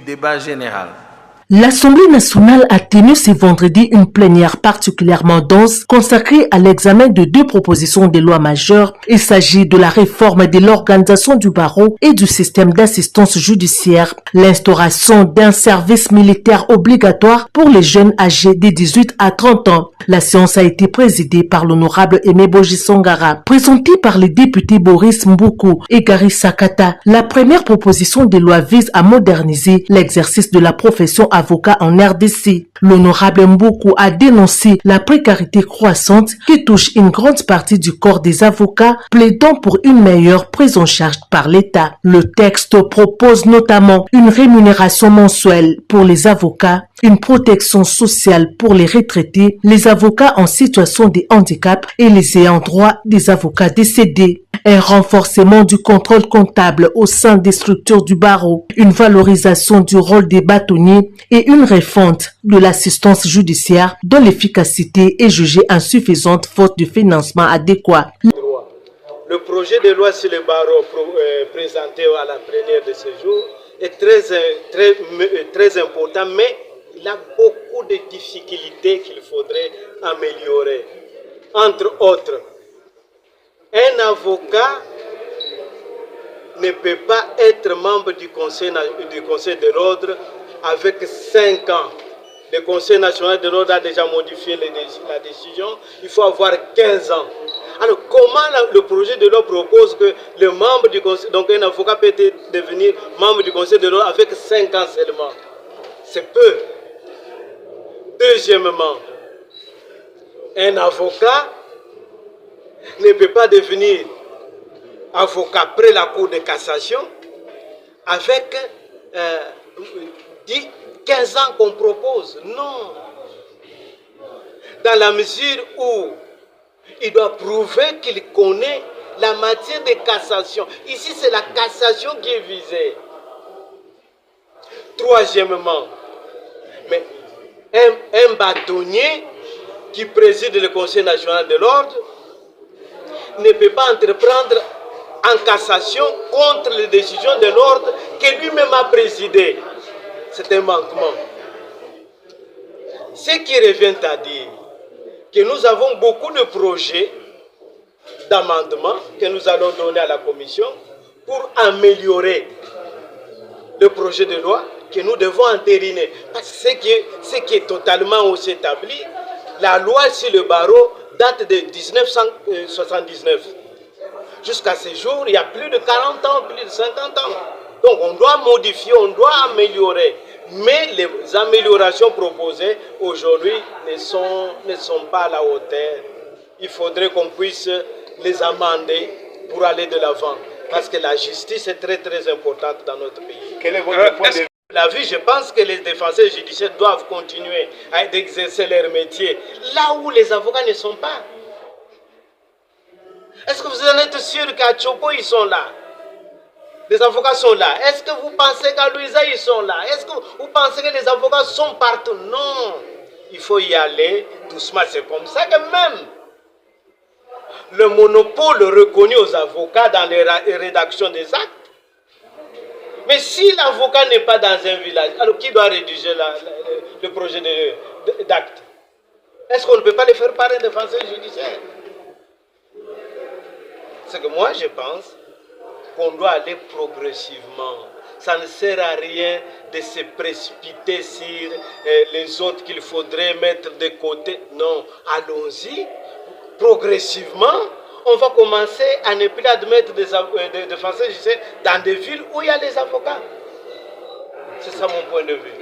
débat général. L'Assemblée nationale a tenu ce vendredi une plénière particulièrement dense consacrée à l'examen de deux propositions de loi majeures. Il s'agit de la réforme de l'organisation du barreau et du système d'assistance judiciaire, l'instauration d'un service militaire obligatoire pour les jeunes âgés de 18 à 30 ans. La séance a été présidée par l'honorable Aimé Boji Songara, présentée par les députés Boris Mboukou et Gary Sakata. La première proposition de loi vise à moderniser l'exercice de la profession avocat en RDC. L'honorable Mboukou a dénoncé la précarité croissante qui touche une grande partie du corps des avocats, plaidant pour une meilleure prise en charge par l'État. Le texte propose notamment une rémunération mensuelle pour les avocats, une protection sociale pour les retraités, les avocats en situation de handicap et les ayants droit des avocats décédés. Un renforcement du contrôle comptable au sein des structures du barreau, une valorisation du rôle des bâtonniers et une refonte de l'assistance judiciaire dont l'efficacité est jugée insuffisante faute de financement adéquat. Le projet de loi sur le barreau présenté à la plénière de ce jour est très important, mais il a beaucoup de difficultés qu'il faudrait améliorer. Entre autres, un avocat ne peut pas être membre du conseil de l'ordre avec 5 ans. Le Conseil national de l'ordre a déjà modifié la décision. Il faut avoir 15 ans. Alors, comment le projet de loi propose que le membre du conseil, donc un avocat peut devenir membre du conseil de l'ordre avec 5 ans seulement? C'est peu. Deuxièmement, un avocat ne peut pas devenir avocat après la Cour de cassation avec 15 ans qu'on propose. Non. Dans la mesure où il doit prouver qu'il connaît la matière de cassation. Ici, c'est la cassation qui est visée. Troisièmement, mais un bâtonnier qui préside le Conseil national de l'ordre ne peut pas entreprendre en cassation contre les décisions de l'ordre que lui-même a présidé. C'est un manquement. Ce qui revient à dire que nous avons beaucoup de projets d'amendements que nous allons donner à la commission pour améliorer le projet de loi que nous devons entériner. Parce que ce qui est totalement aussi établi, la loi sur le barreau date de 1979. Jusqu'à ce jour, il y a plus de 40 ans, plus de 50 ans. Donc on doit modifier, on doit améliorer. Mais les améliorations proposées aujourd'hui ne sont pas à la hauteur. Il faudrait qu'on puisse les amender pour aller de l'avant. Parce que la justice est très très importante dans notre pays. Quel est votre point de vue? La vie, je pense que les défenseurs judiciaires doivent continuer à exercer leur métier là où les avocats ne sont pas. Est-ce que vous en êtes sûr qu'à Tchopo, ils sont là? Les avocats sont là. Est-ce que vous pensez qu'à Louisa, ils sont là? Est-ce que vous pensez que les avocats sont partout? Non. Il faut y aller doucement. C'est comme ça que même le monopole reconnu aux avocats dans les rédactions des actes. Mais si l'avocat n'est pas dans un village, alors qui doit rédiger le projet d'acte? Est-ce qu'on ne peut pas le faire par un défenseur judiciaire? C'est que moi je pense qu'on doit aller progressivement. Ça ne sert à rien de se précipiter sur les autres qu'il faudrait mettre de côté. Non, allons-y progressivement. On va commencer à ne plus admettre des défenseurs judiciaires dans des villes où il y a des avocats. C'est ça mon point de vue.